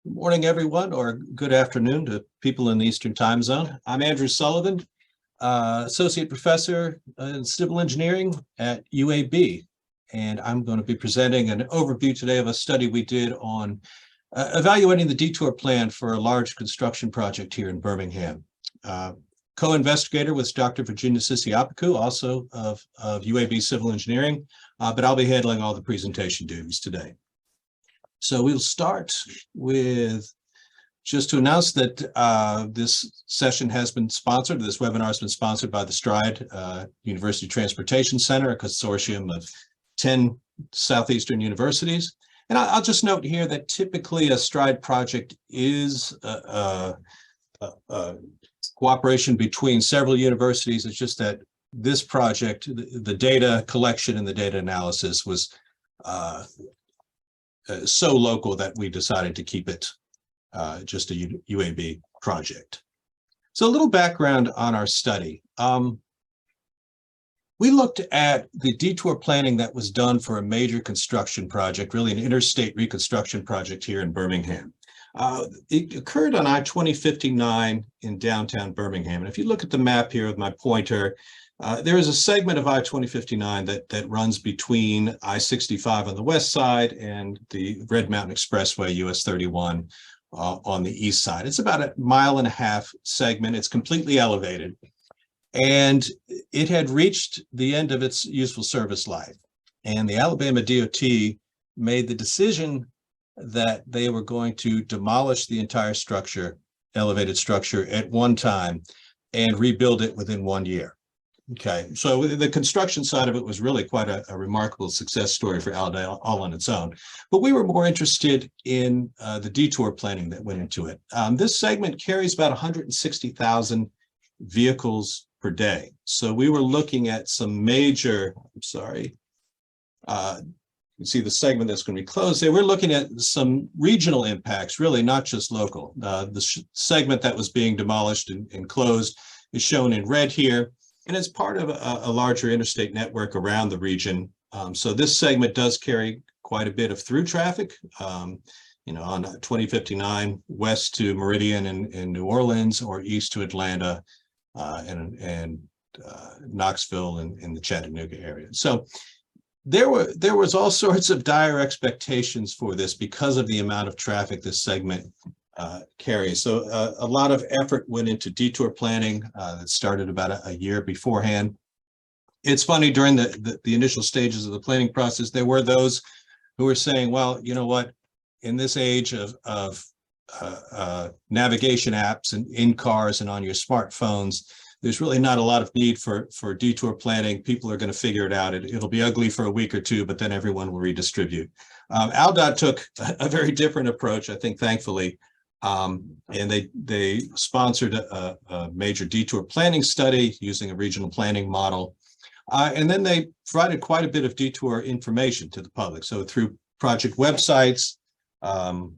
Good morning, everyone, or good afternoon to people in the Eastern Time Zone. I'm Andrew Sullivan, Associate Professor in Civil Engineering at UAB, and I'm going to be presenting an overview today of a study we did on evaluating the detour plan for a large construction project here in Birmingham. Co-investigator was Dr. Virginia Sisiopiku, also of UAB Civil Engineering, but I'll be handling all the presentation duties today. So we'll start with just to announce that this session has been sponsored. This webinar has been sponsored by the STRIDE University Transportation Center, a consortium of 10 Southeastern universities. And I'll just note here that typically a STRIDE project is a cooperation between several universities. It's just that this project, the data collection and the data analysis was so local that we decided to keep it just a UAB project. So a little background on our study. We looked at the detour planning that was done for a major construction project, really an interstate reconstruction project here in Birmingham. It occurred on I-2059 in downtown Birmingham. And if you look at the map here with my pointer, there is a segment of I-2059 that runs between I-65 on the west side and the Red Mountain Expressway, US 31 on the east side. It's about 1.5 mile segment. It's completely elevated. And it had reached the end of its useful service life. And the Alabama DOT made the decision that they were going to demolish the entire structure, elevated structure, at one time and rebuild it within 1 year. Okay, so the construction side of it was really quite a remarkable success story for ALDOT all on its own. But we were more interested in the detour planning that went into it. This segment carries about 160,000 vehicles per day. So we were looking at some major, you can see the segment that's going to be closed there. We're looking at some regional impacts, really not just local. The segment that was being demolished and closed is shown in red here. And it's part of a larger interstate network around the region. So this segment does carry quite a bit of through traffic, on 2059 west to Meridian in New Orleans, or east to Atlanta and Knoxville in the Chattanooga area. So there was all sorts of dire expectations for this because of the amount of traffic this segment carries. So a lot of effort went into detour planning that started about a year beforehand. It's funny, during the initial stages of the planning process, there were those who were saying, well, you know what, in this age of navigation apps and in cars and on your smartphones, there's really not a lot of need for detour planning. People are going to figure it out. It'll be ugly for a week or two, but then everyone will redistribute. ALDOT took a very different approach, I think, thankfully. And they sponsored a major detour planning study using a regional planning model. And then they provided quite a bit of detour information to the public. So through project websites, there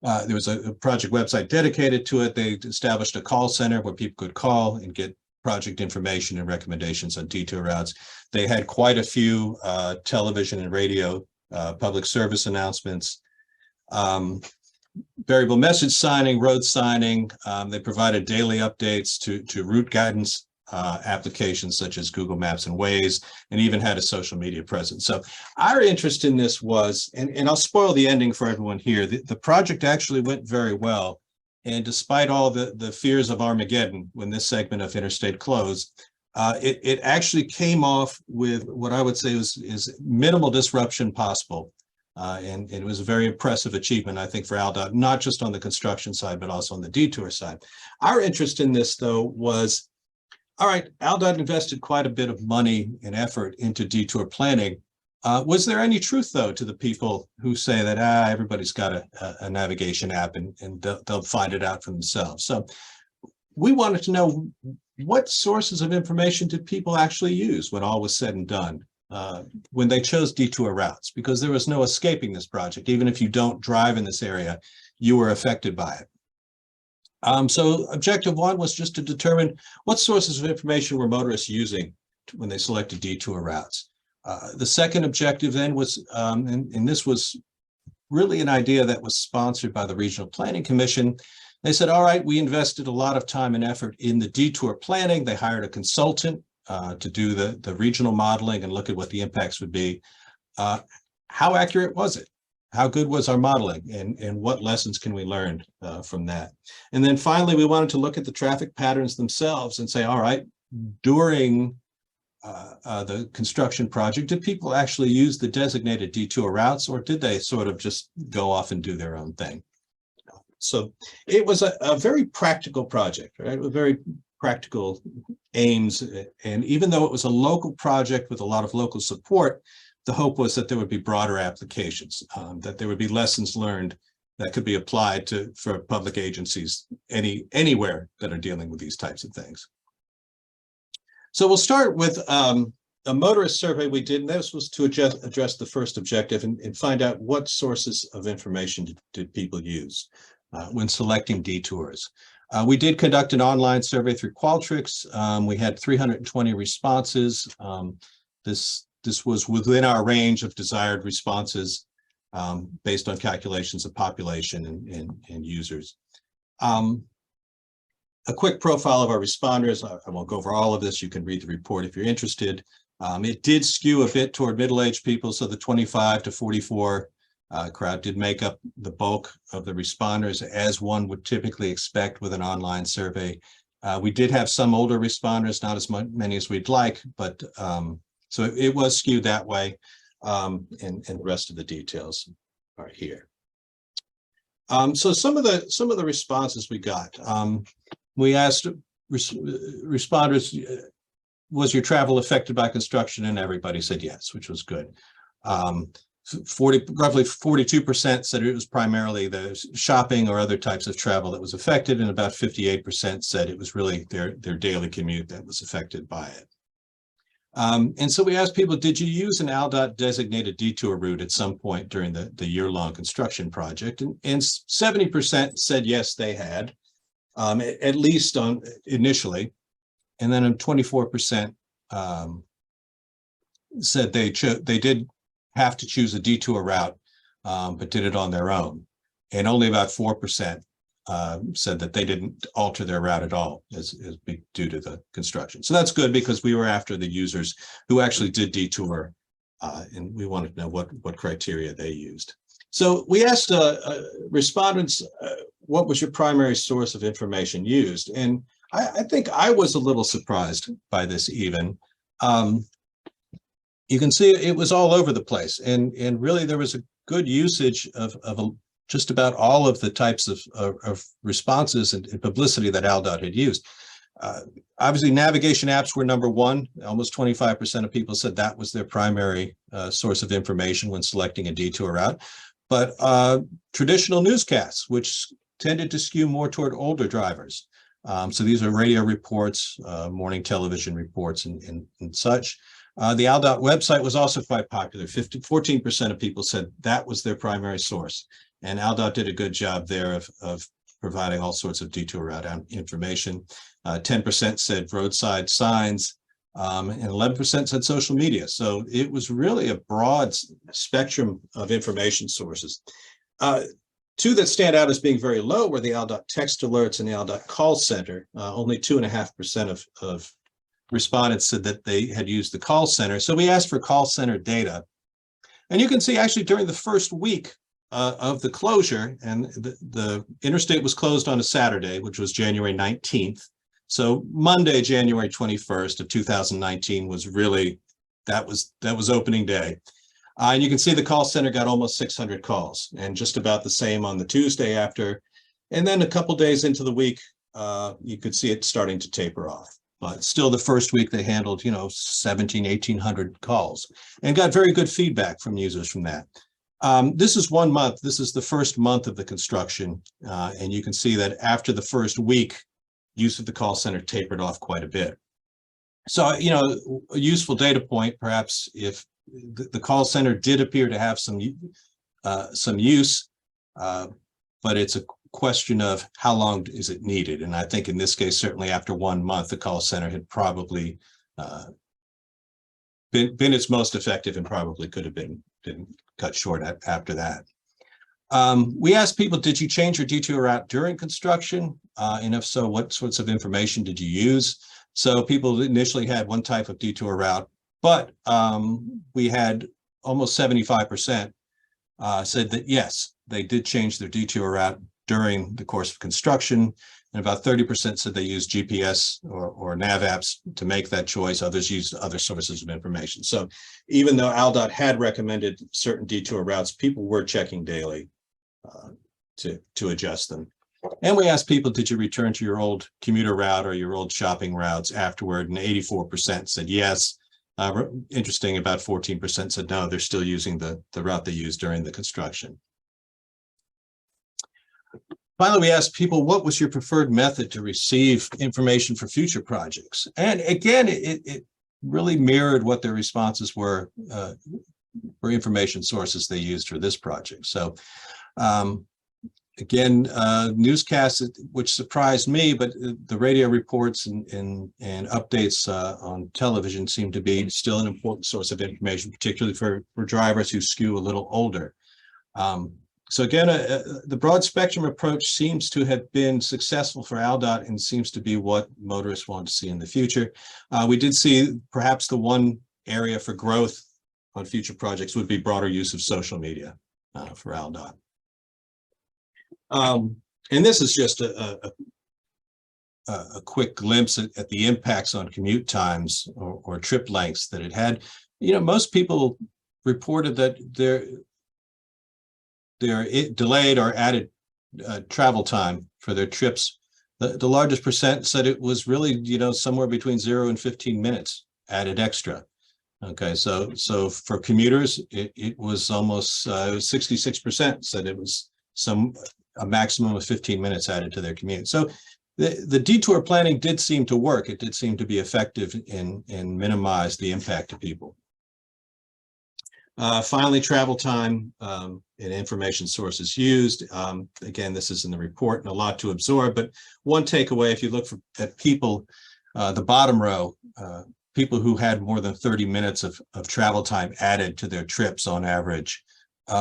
was a project website dedicated to it. They established a call center where people could call and get project information and recommendations on detour routes. They had quite a few television and radio public service announcements. Variable message signing, road signing. They provided daily updates to route guidance applications such as Google Maps and Waze, and even had a social media presence. So our interest in this was, and I'll spoil the ending for everyone here, the project actually went very well. And despite all the fears of Armageddon when this segment of interstate closed, it actually came off with what I would say is minimal disruption possible. And it was a very impressive achievement, I think, for ALDOT, not just on the construction side, but also on the detour side. Our interest in this, though, was, all right, ALDOT invested quite a bit of money and effort into detour planning. Was there any truth, though, to the people who say that everybody's got a navigation app and they'll find it out for themselves? So we wanted to know, what sources of information did people actually use when all was said and done? When they chose detour routes, because there was no escaping this project. Even if you don't drive in this area, you were affected by it. So objective one was just to determine what sources of information were motorists using when they selected detour routes. The second objective then was, and this was really an idea that was sponsored by the Regional Planning Commission. They said, all right, we invested a lot of time and effort in the detour planning. They hired a consultant to do the regional modeling and look at what the impacts would be. How accurate was it? How good was our modeling, and what lessons can we learn from that? And then finally, we wanted to look at the traffic patterns themselves and say, all right, during the construction project, did people actually use the designated detour routes, or did they sort of just go off and do their own thing? So it was a very practical project, right? With very practical aims. And even though it was a local project with a lot of local support, the hope was that there would be broader applications, that there would be lessons learned that could be applied for public agencies anywhere that are dealing with these types of things. So we'll start with a motorist survey we did, and this was to address the first objective and find out what sources of information did people use when selecting detours. We did conduct an online survey through Qualtrics. We had 320 responses. This was within our range of desired responses based on calculations of population and users. A quick profile of our responders. I won't go over all of this. You can read the report if you're interested. It did skew a bit toward middle-aged people, so the 25 to 44 crowd did make up the bulk of the responders, as one would typically expect with an online survey. We did have some older responders, not as many as we'd like, but so it was skewed that way, and the rest of the details are here. So some of the responses we got. We asked responders, was your travel affected by construction? And everybody said yes, which was good. Roughly 42% said it was primarily the shopping or other types of travel that was affected, and about 58% said it was really their daily commute that was affected by it. And so we asked people, did you use an ALDOT designated detour route at some point during the year-long construction project? And 70% said yes, they had, at least initially. And then 24% said they did have to choose a detour route, but did it on their own. And only about 4% said that they didn't alter their route at all as due to the construction. So that's good, because we were after the users who actually did detour, and we wanted to know what criteria they used. So we asked respondents, what was your primary source of information used? And I think I was a little surprised by this even. You can see it was all over the place, and really there was a good usage of just about all of the types of responses and publicity that ALDOT had used. Obviously, navigation apps were number one. Almost 25% of people said that was their primary source of information when selecting a detour route. But traditional newscasts, which tended to skew more toward older drivers. So these are radio reports, morning television reports, and such. The ALDOT website was also quite popular. 14% of people said that was their primary source. And ALDOT did a good job there of providing all sorts of detour route information. 10% said roadside signs, and 11% said social media. So it was really a broad spectrum of information sources. Two that stand out as being very low were the ALDOT text alerts and the ALDOT call center. Only 2.5% of respondents said that they had used the call center. So we asked for call center data. And you can see actually during the first week of the closure, and the interstate was closed on a Saturday, which was January 19th. So Monday, January 21st of 2019 was really, that was opening day. And you can see the call center got almost 600 calls, and just about the same on the Tuesday after. And then a couple days into the week, you could see it starting to taper off. But still the first week they handled, 1,800 calls and got very good feedback from users from that. This is 1 month. This is the first month of the construction. And you can see that after the first week, use of the call center tapered off quite a bit. So, a useful data point, perhaps, if the call center did appear to have some use, but it's a question of how long is it needed. And I think in this case, certainly after 1 month, the call center had probably been its most effective and probably could have been cut short after that. We asked people, did you change your detour route during construction? And if so, what sorts of information did you use? So people initially had one type of detour route, but we had almost 75% said that yes, they did change their detour route during the course of construction. And about 30% said they used GPS or nav apps to make that choice. Others used other sources of information. So even though ALDOT had recommended certain detour routes, people were checking daily to adjust them. And we asked people, did you return to your old commuter route or your old shopping routes afterward? And 84% said yes. Interesting, about 14% said no, they're still using the route they used during the construction. Finally, we asked people, what was your preferred method to receive information for future projects? And again, it really mirrored what their responses were for information sources they used for this project. So again, newscasts, which surprised me, but the radio reports and updates on television seem to be still an important source of information, particularly for drivers who skew a little older. So again, the broad spectrum approach seems to have been successful for ALDOT and seems to be what motorists want to see in the future. We did see perhaps the one area for growth on future projects would be broader use of social media for ALDOT. And this is just a quick glimpse at the impacts on commute times or trip lengths that it had. You know, most people reported that their delayed or added travel time for their trips. The largest percent said it was really, you know, somewhere between 0 and 15 minutes added extra. Okay, so for commuters, it was almost 66% said it was a maximum of 15 minutes added to their commute. So the detour planning did seem to work. It did seem to be effective in minimize the impact to people. Finally, travel time and information sources used. Again, this is in the report and a lot to absorb, but one takeaway, if you look at people, the bottom row, people who had more than 30 minutes of travel time added to their trips on average,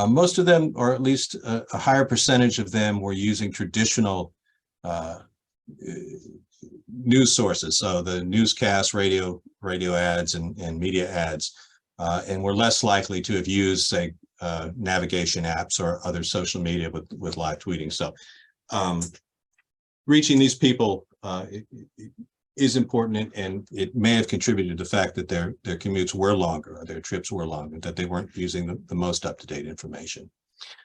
most of them, or at least a higher percentage of them, were using traditional news sources. So the newscasts, radio ads, and media ads. And we're less likely to have used, say, navigation apps or other social media with live tweeting. So reaching these people is important, and it may have contributed to the fact that their commutes were longer, or their trips were longer, that they weren't using the most up-to-date information.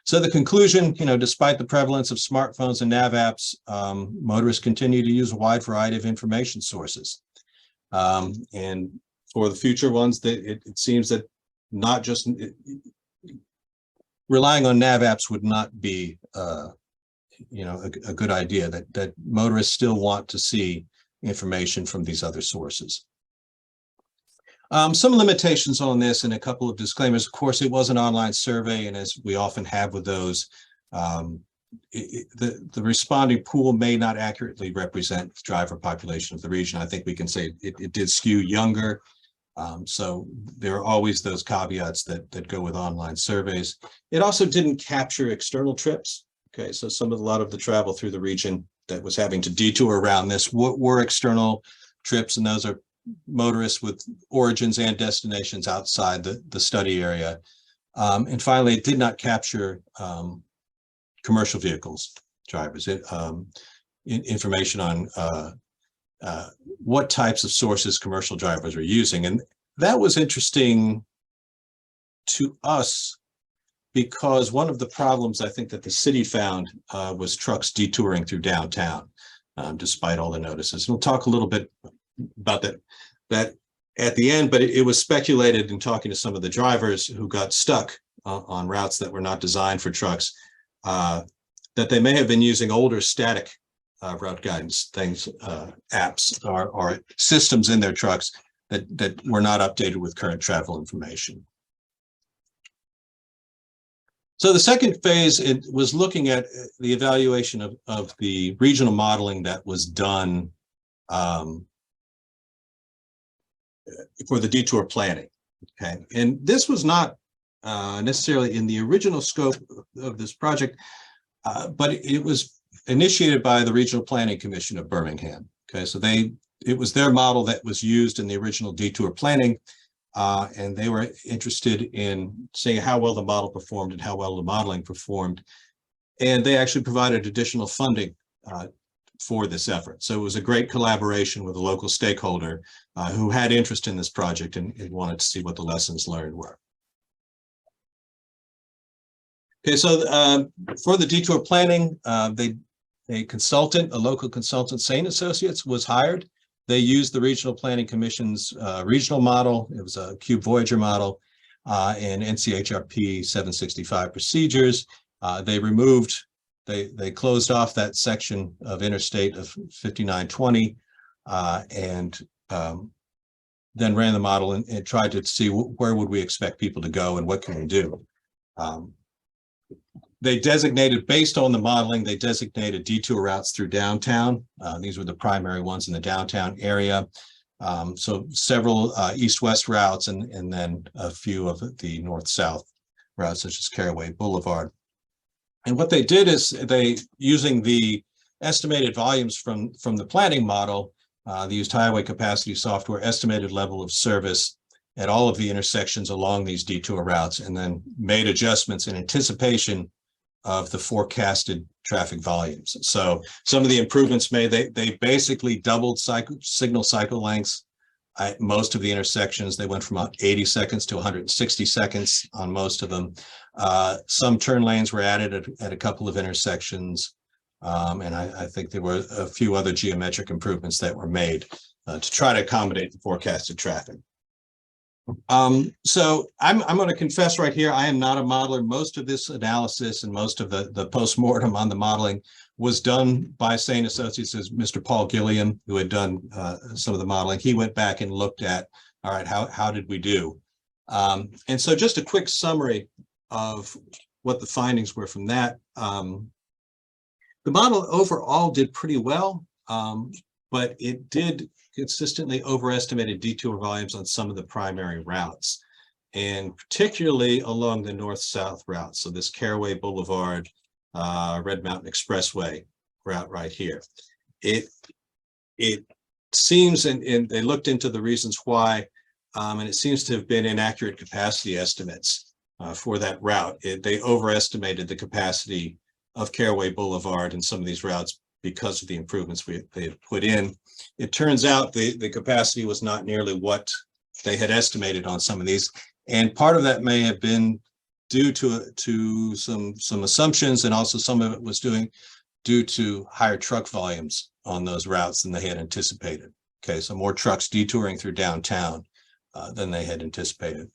So the conclusion, you know, despite the prevalence of smartphones and nav apps, motorists continue to use a wide variety of information sources. And for the future ones, it seems that not just relying on nav apps would not be, you know, a good idea. That motorists still want to see information from these other sources. Some limitations on this and a couple of disclaimers. Of course, it was an online survey, and as we often have with those, the responding pool may not accurately represent the driver population of the region. I think we can say it did skew younger. So there are always those caveats that go with online surveys. It also didn't capture external trips. Okay, so a lot of the travel through the region that was having to detour around this were external trips, and those are motorists with origins and destinations outside the study area. And finally, it did not capture commercial vehicles drivers. Information on what types of sources commercial drivers are using. And that was interesting to us because one of the problems I think that the city found was trucks detouring through downtown, despite all the notices. And we'll talk a little bit about that at the end, but it was speculated in talking to some of the drivers who got stuck on routes that were not designed for trucks, that they may have been using older static route guidance apps or systems in their trucks that were not updated with current travel information. So the second phase, it was looking at the evaluation of the regional modeling that was done for the detour planning. Okay, and this was not necessarily in the original scope of this project, but it was initiated by the Regional Planning Commission of Birmingham. Okay, so it was their model that was used in the original detour planning, and they were interested in seeing how well the model performed and how well the modeling performed. And they actually provided additional funding for this effort. So it was a great collaboration with a local stakeholder who had interest in this project and wanted to see what the lessons learned were. Okay, so for the detour planning, a consultant, a local consultant, Saint Associates, was hired. They used the Regional Planning Commission's regional model. It was a Cube Voyager model and NCHRP 765 procedures. They closed off that section of interstate of 5920 and then ran the model and tried to see where would we expect people to go and what can we do. They designated, based on the modeling, they designated detour routes through downtown. These were the primary ones in the downtown area. So several east-west routes and then a few of the north-south routes, such as Caraway Boulevard. And what they did is using the estimated volumes from the planning model, they used highway capacity software, estimated level of service at all of the intersections along these detour routes, and then made adjustments in anticipation of the forecasted traffic volumes. So some of the improvements made, they basically doubled signal cycle lengths at most of the intersections. They went from 80 seconds to 160 seconds on most of them. Some turn lanes were added at a couple of intersections. And I think there were a few other geometric improvements that were made to try to accommodate the forecasted traffic. So I'm going to confess right here, I am not a modeler. Most of this analysis and most of the postmortem on the modeling was done by Saint Associates, as Mr. Paul Gilliam, who had done some of the modeling. He went back and looked at, all right, how did we do? And so just a quick summary of what the findings were from that. The model overall did pretty well, but it did consistently overestimated detour volumes on some of the primary routes, and particularly along the north-south route. So this Caraway Boulevard, Red Mountain Expressway route right here. It seems, and they looked into the reasons why, and it seems to have been inaccurate capacity estimates for that route. They overestimated the capacity of Caraway Boulevard and some of these routes because of the improvements they had put in. It turns out the capacity was not nearly what they had estimated on some of these. And part of that may have been due to some assumptions, and also some of it was due to higher truck volumes on those routes than they had anticipated. Okay, so more trucks detouring through downtown than they had anticipated.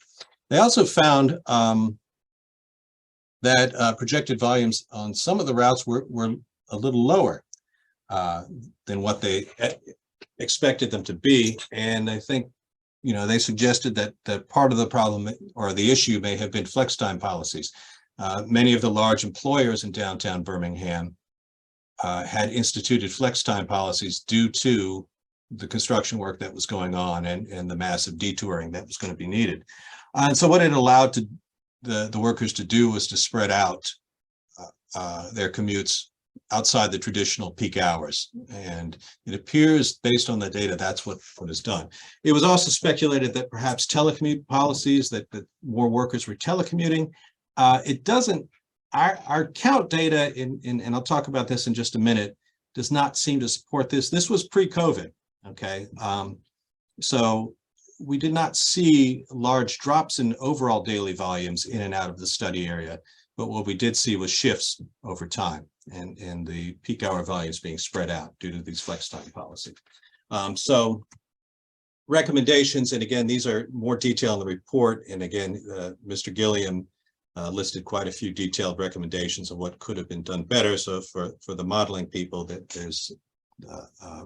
They also found that projected volumes on some of the routes were a little lower than what they expected them to be. And I think, they suggested that part of the problem or the issue may have been flex time policies. Many of the large employers in downtown Birmingham had instituted flex time policies due to the construction work that was going on and the massive detouring that was going to be needed. And so what it allowed the workers to do was to spread out their commutes outside the traditional peak hours. And it appears, based on the data, that's what is done. It was also speculated that perhaps telecommute policies, that more workers were telecommuting. It doesn't, our count data, and I'll talk about this in just a minute, does not seem to support this. This was pre-COVID, okay? So we did not see large drops in overall daily volumes in and out of the study area, but what we did see was shifts over time and the peak hour volumes being spread out due to these flex time policies. So recommendations, and again, these are more detail in the report. And again, Mr. Gilliam listed quite a few detailed recommendations of what could have been done better. So for the modeling people, that there's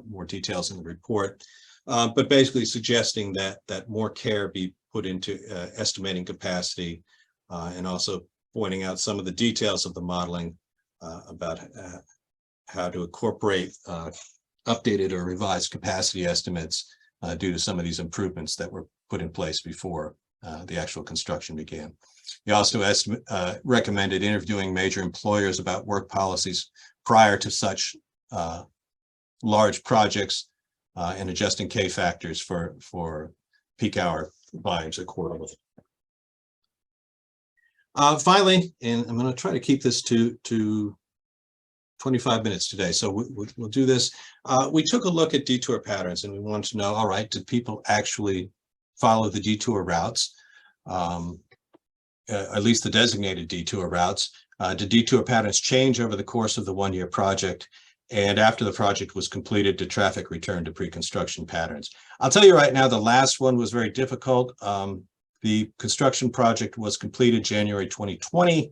more details in the report, but basically suggesting that more care be put into estimating capacity, and also pointing out some of the details of the modeling about how to incorporate updated or revised capacity estimates due to some of these improvements that were put in place before the actual construction began. He also recommended interviewing major employers about work policies prior to such large projects and adjusting K factors for peak hour volumes accordingly. Finally, and I'm going to try to keep this to 25 minutes today, so we'll do this. We took a look at detour patterns, and we wanted to know, all right, did people actually follow the detour routes, at least the designated detour routes? Did detour patterns change over the course of the one-year project? And after the project was completed, did traffic return to pre-construction patterns? I'll tell you right now, the last one was very difficult. The construction project was completed January 2020,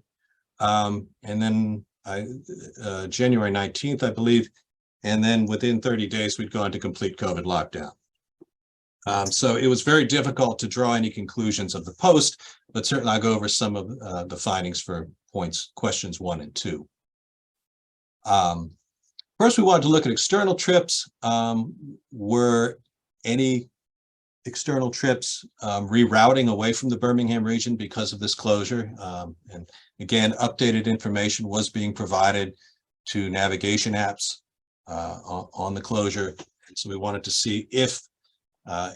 and then January 19th, I believe. And then within 30 days, we'd gone to complete COVID lockdown. So it was very difficult to draw any conclusions of the post, but certainly I'll go over some of the findings for questions 1 and 2. First, we wanted to look at external trips. Were any external trips rerouting away from the Birmingham region because of this closure? And again, updated information was being provided to navigation apps on the closure. So we wanted to see if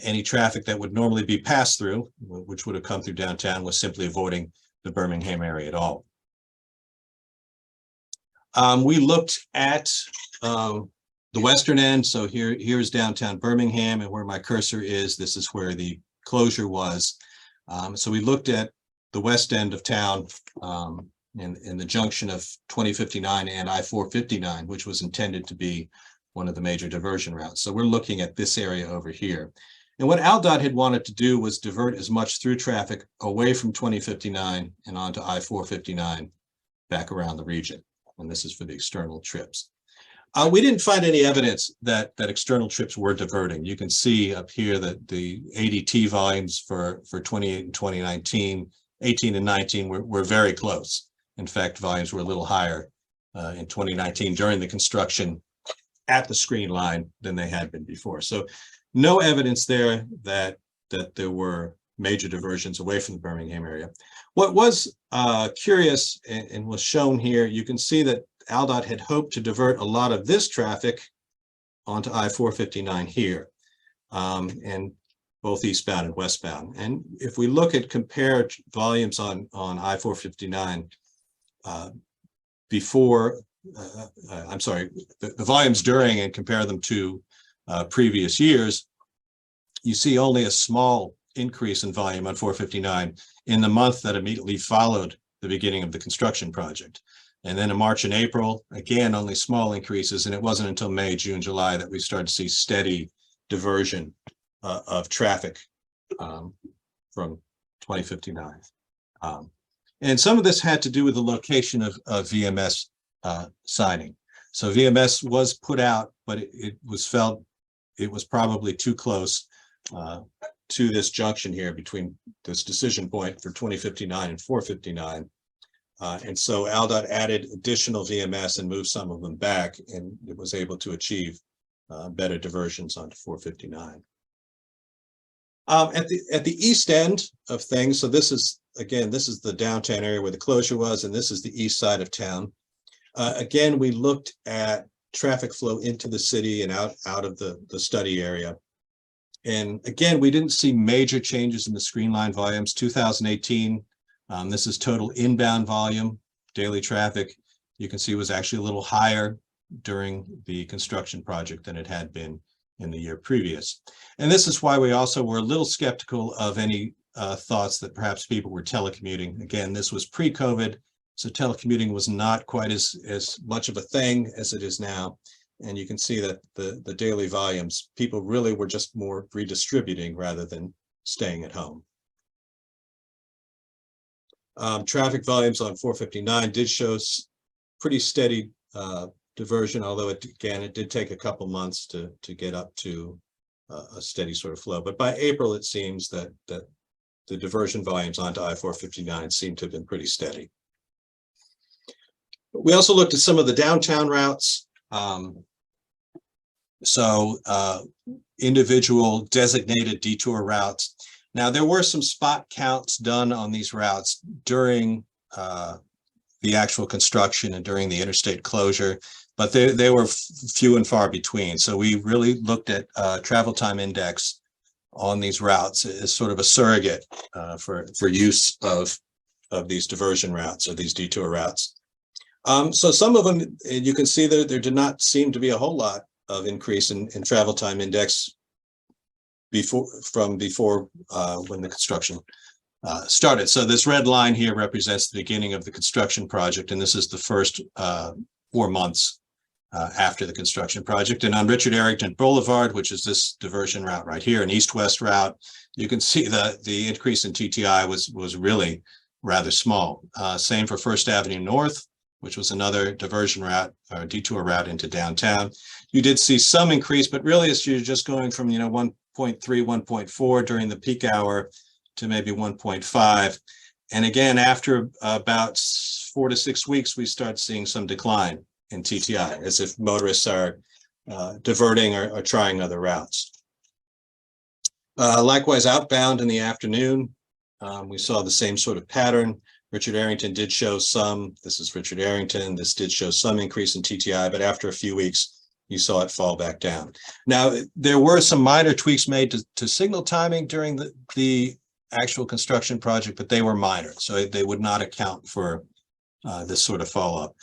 any traffic that would normally be passed through, which would have come through downtown, was simply avoiding the Birmingham area at all. We looked at the western end. So here's downtown Birmingham, and where my cursor is, this is where the closure was. So we looked at the west end of town in the junction of 2059 and I-459, which was intended to be one of the major diversion routes. So we're looking at this area over here. And what ALDOT had wanted to do was divert as much through traffic away from 2059 and onto I-459 back around the region. And this is for the external trips. We didn't find any evidence that external trips were diverting. You can see up here that the ADT volumes for 28 and 2019, 18 and 19 were very close. In fact, volumes were a little higher in 2019 during the construction at the screen line than they had been before. So no evidence there that there were major diversions away from the Birmingham area. What was curious and was shown here, you can see that ALDOT had hoped to divert a lot of this traffic onto I-459 here, and both eastbound and westbound. And if we look at compared volumes on I-459 before, I'm sorry, the volumes during and compare them to previous years, you see only a small increase in volume on 459 in the month that immediately followed the beginning of the construction project. And then in March and April, again, only small increases. And it wasn't until May, June, July that we started to see steady diversion of traffic from 2059. And some of this had to do with the location of VMS signing. So VMS was put out, but it was felt it was probably too close to this junction here between this decision point for 2059 and 459. And so ALDOT added additional VMS and moved some of them back, and it was able to achieve better diversions onto 459. At the east end of things, so this is, again, this is the downtown area where the closure was, and this is the east side of town. Again, we looked at traffic flow into the city and out of the study area. And again, we didn't see major changes in the screen line volumes. 2018, this is total inbound volume, daily traffic. You can see was actually a little higher during the construction project than it had been in the year previous. And this is why we also were a little skeptical of any thoughts that perhaps people were telecommuting. Again, this was pre-COVID, so telecommuting was not quite as much of a thing as it is now. And you can see that the daily volumes, people really were just more redistributing rather than staying at home. Traffic volumes on 459 did show pretty steady diversion, although it did take a couple months to get up to a steady sort of flow. But by April, it seems that the diversion volumes onto I-459 seem to have been pretty steady. We also looked at some of the downtown routes. So individual designated detour routes. Now, there were some spot counts done on these routes during the actual construction and during the interstate closure, but they were few and far between. So we really looked at travel time index on these routes as sort of a surrogate for use of these diversion routes or these detour routes. So some of them, you can see that there did not seem to be a whole lot of increase in travel time index before when the construction started. So this red line here represents the beginning of the construction project, and this is the first 4 months after the construction project. And on Richard Arrington Boulevard, which is this diversion route right here, an east-west route, you can see the increase in TTI was really rather small. Same for First Avenue North, which was another diversion route or detour route into downtown. You did see some increase, but really it's you're just going from 1.3, 1.4 during the peak hour to maybe 1.5. And again, after about 4 to 6 weeks, we start seeing some decline in TTI, as if motorists are diverting or trying other routes. Likewise, outbound in the afternoon, we saw the same sort of pattern. Richard Arrington did show some, this is Richard Arrington, this did show some increase in TTI, but after a few weeks, you saw it fall back down. Now, there were some minor tweaks made to signal timing during the actual construction project, but they were minor, so they would not account for this sort of follow-up.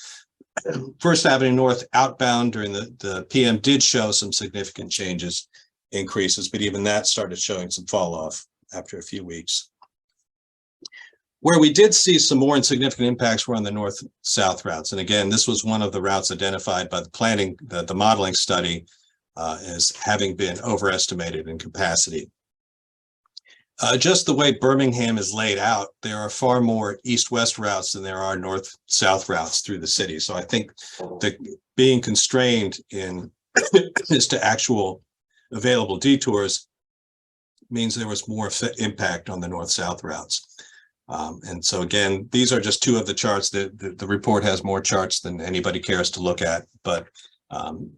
First Avenue North outbound during the PM did show some significant changes, increases, but even that started showing some fall-off after a few weeks. Where we did see some more insignificant impacts were on the north-south routes. And again, this was one of the routes identified by the planning, the modeling study as having been overestimated in capacity. Just the way Birmingham is laid out, there are far more east-west routes than there are north-south routes through the city. So I think that being constrained in as to actual available detours means there was more impact on the north-south routes. And so again, these are just two of the charts. The report has more charts than anybody cares to look at, but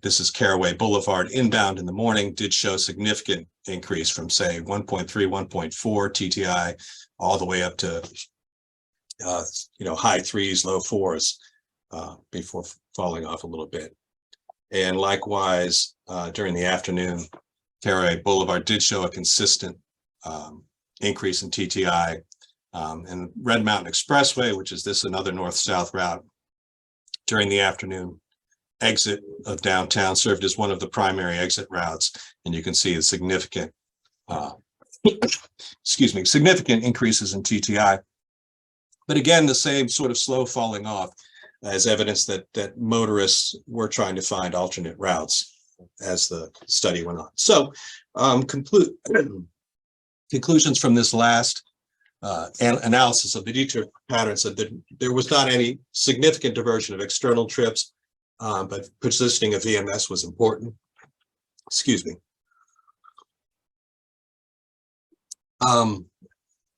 this is Caraway Boulevard inbound in the morning did show significant increase from say 1.3, 1.4 TTI all the way up to high 3s, low 4s before falling off a little bit. And likewise, during the afternoon, Caraway Boulevard did show a consistent increase in TTI. And Red Mountain Expressway, which is this another north-south route, during the afternoon exit of downtown served as one of the primary exit routes, and you can see a significant significant increases in TTI. But again, the same sort of slow falling off as evidence that motorists were trying to find alternate routes as the study went on. So conclusions from this last analysis of the detour patterns said that there was not any significant diversion of external trips, but positioning of VMS was important. Excuse me.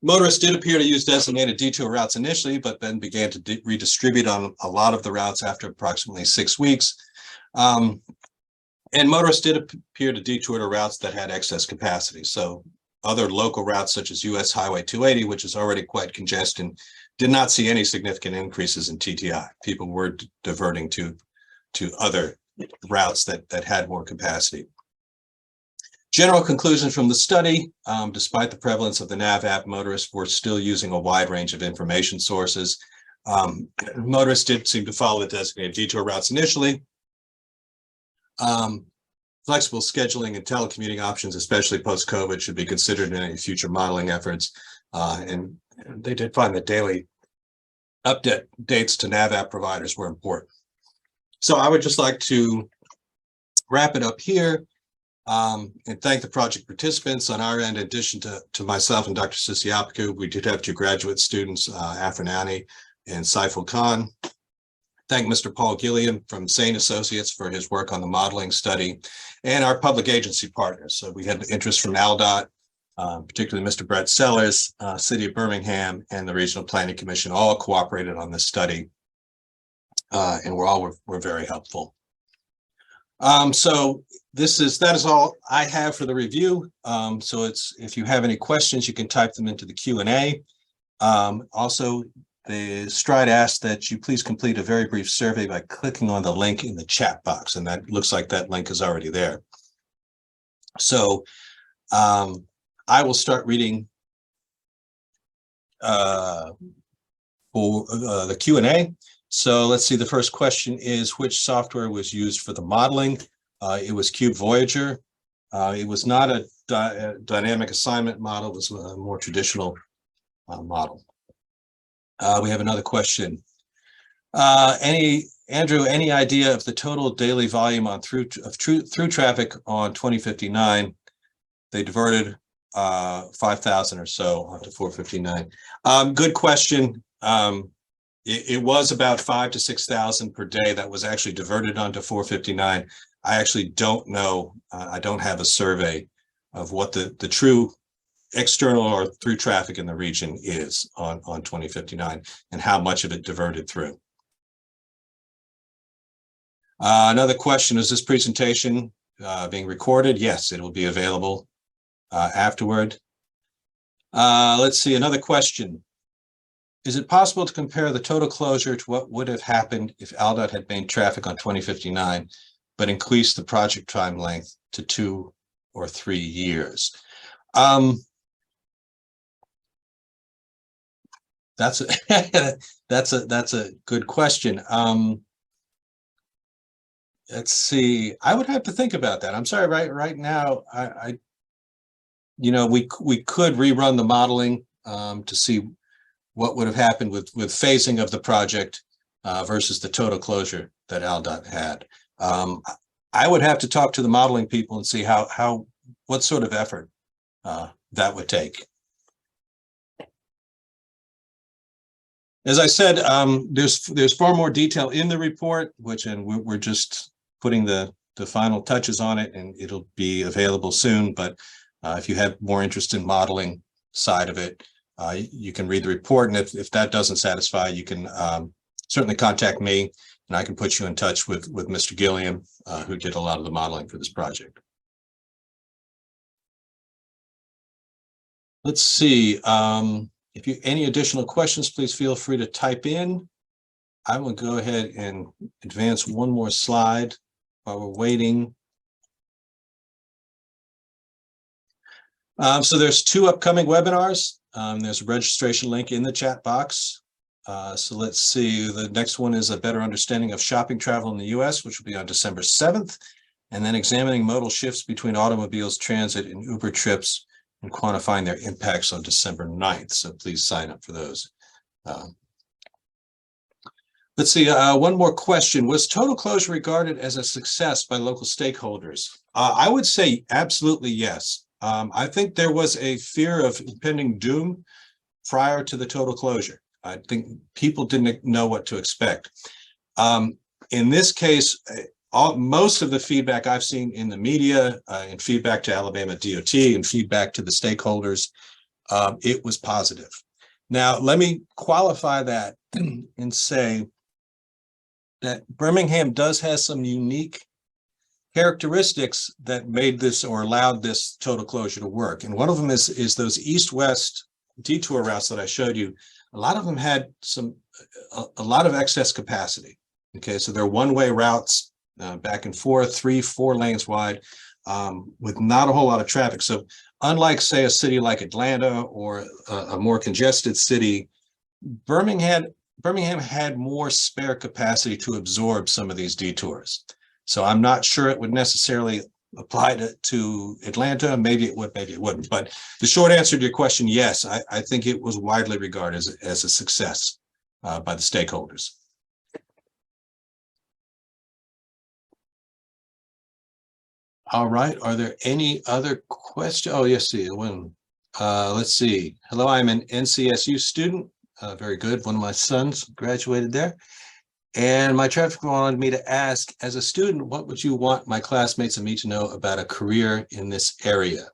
Motorists did appear to use designated detour routes initially, but then began to redistribute on a lot of the routes after approximately 6 weeks. And motorists did appear to detour to routes that had excess capacity. So other local routes such as US Highway 280, which is already quite congested, did not see any significant increases in TTI. People were diverting to other routes that had more capacity. General conclusions from the study, despite the prevalence of the NAV app, motorists were still using a wide range of information sources. Motorists did seem to follow the designated detour routes initially. Flexible scheduling and telecommuting options, especially post-COVID, should be considered in any future modeling efforts. And they did find that daily updates to NAV app providers were important. So I would just like to wrap it up here and thank the project participants on our end. In addition to myself and Dr. Sisiopiku, we did have 2 graduate students, Afranani and Saiful Khan. Thank Mr. Paul Gilliam from Sane Associates for his work on the modeling study, and our public agency partners. So we had interest from ALDOT, particularly Mr. Brett Sellers, City of Birmingham, and the Regional Planning Commission all cooperated on this study, and we're very helpful. So that is all I have for the review. So if you have any questions, you can type them into the Q&A. Also, the Stride asked that you please complete a very brief survey by clicking on the link in the chat box, and that looks like that link is already there. So I will start reading for the Q&A. So let's see, the first question is, which software was used for the modeling? It was Cube Voyager. It was not a dynamic assignment model, it was a more traditional model. We have another question. Andrew, any idea of the total daily volume on through traffic on 2059? They diverted 5,000 or so onto 459. Good question. It was about 5,000 to 6,000 per day that was actually diverted onto 459. I actually don't know. I don't have a survey of what the true external or through traffic in the region is on 2059 and how much of it diverted through. Another question, is this presentation being recorded? Yes, it will be available afterward. Let's see, another question. Is it possible to compare the total closure to what would have happened if ALDOT had made traffic on 2059, but increased the project time length to 2 or 3 years? That's a good question. Let's see. I would have to think about that. I'm sorry. Right now, we could rerun the modeling to see what would have happened with phasing of the project versus the total closure that ALDOT had. I would have to talk to the modeling people and see what sort of effort that would take. As I said, there's far more detail in the report, and we're just putting the final touches on it, and it'll be available soon. But if you have more interest in modeling side of it, you can read the report, and if that doesn't satisfy, you can certainly contact me, and I can put you in touch with Mr. Gilliam, who did a lot of the modeling for this project. Let's see. If you any additional questions, please feel free to type in. I will go ahead and advance one more slide while we're waiting. So there's 2 upcoming webinars. There's a registration link in the chat box. So let's see, the next one is a better understanding of shopping travel in the U.S., which will be on December 7th, and then examining modal shifts between automobiles, transit, and Uber trips, and quantifying their impacts on December 9th. So please sign up for those. Let's see, one more question. Was total closure regarded as a success by local stakeholders? I would say absolutely yes. I think there was a fear of impending doom prior to the total closure. I think people didn't know what to expect. In this case, most of the feedback I've seen in the media, and feedback to Alabama DOT and feedback to the stakeholders, it was positive. Now, let me qualify that and say that Birmingham does have some unique characteristics that made this or allowed this total closure to work. And one of them is those east-west detour routes that I showed you. A lot of them had a lot of excess capacity. Okay, so they're one-way routes, back and forth, 3-4 lanes wide, with not a whole lot of traffic. So unlike, say, a city like Atlanta or a more congested city, Birmingham had more spare capacity to absorb some of these detours. So I'm not sure it would necessarily apply to Atlanta. Maybe it would, maybe it wouldn't. But the short answer to your question, yes, I think it was widely regarded as a success by the stakeholders. All right, are there any other questions? Oh, yes, see one. Let's see. Hello, I'm an NCSU student. Very good. One of my sons graduated there. And my traffic wanted me to ask, as a student, what would you want my classmates and me to know about a career in this area?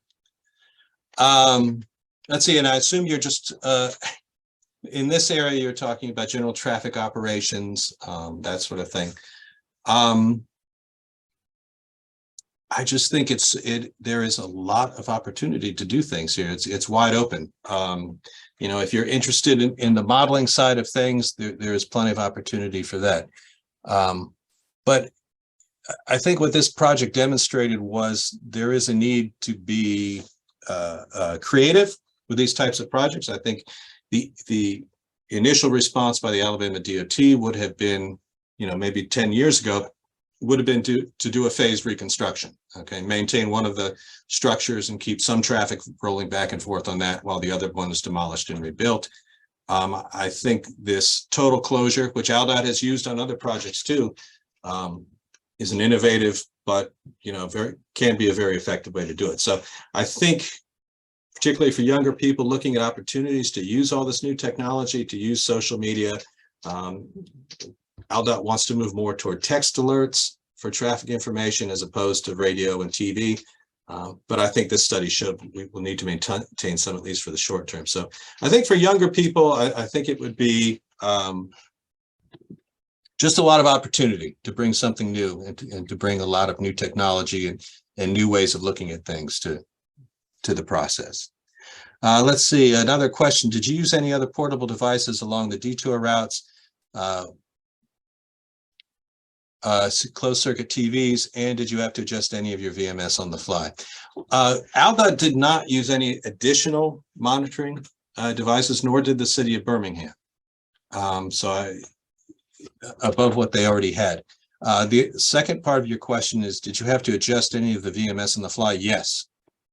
Let's see, and I assume you're just, in this area, you're talking about general traffic operations, that sort of thing. I just think there is a lot of opportunity to do things here. It's wide open. You know, if you're interested in the modeling side of things, there is plenty of opportunity for that. But I think what this project demonstrated was there is a need to be creative with these types of projects. I think the initial response by the Alabama DOT would have been, you know, maybe 10 years ago, would have been to do a phased reconstruction. Okay, maintain one of the structures and keep some traffic rolling back and forth on that while the other one is demolished and rebuilt. I think this total closure, which ALDOT has used on other projects too, is an innovative, but you know, can be a very effective way to do it. So I think, particularly for younger people looking at opportunities to use all this new technology, to use social media, ALDOT wants to move more toward text alerts for traffic information as opposed to radio and TV. But I think this study showed we will need to maintain some, at least for the short term. So I think for younger people, I think it would be just a lot of opportunity to bring something new and to bring a lot of new technology and new ways of looking at things to the process. Let's see, another question. Did you use any other portable devices along the detour routes? Closed circuit TVs, and did you have to adjust any of your VMS on the fly? ALDOT did not use any additional monitoring devices, nor did the city of Birmingham. Above what they already had. The second part of your question is, did you have to adjust any of the VMS on the fly? Yes,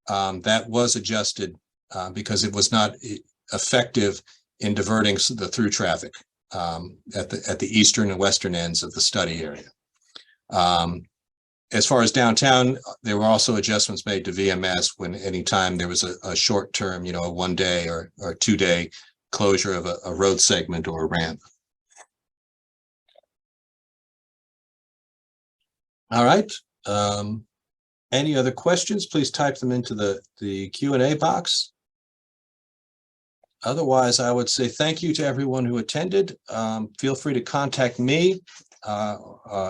that was adjusted because it was not effective in diverting the through traffic at the eastern and western ends of the study area. As far as downtown, there were also adjustments made to VMS when anytime there was a short term, you know, a 1 day or 2 day closure of a road segment or a ramp. All right. Any other questions? Please type them into the Q&A box. Otherwise, I would say thank you to everyone who attended. Feel free to contact me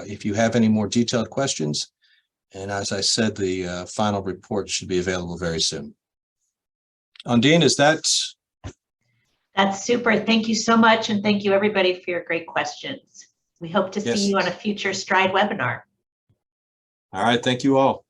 if you have any more detailed questions. And as I said, the final report should be available very soon. Undine, is that? That's super. Thank you so much. And thank you everybody for your great questions. We hope to see you on a future STRIDE webinar. All right. Thank you all.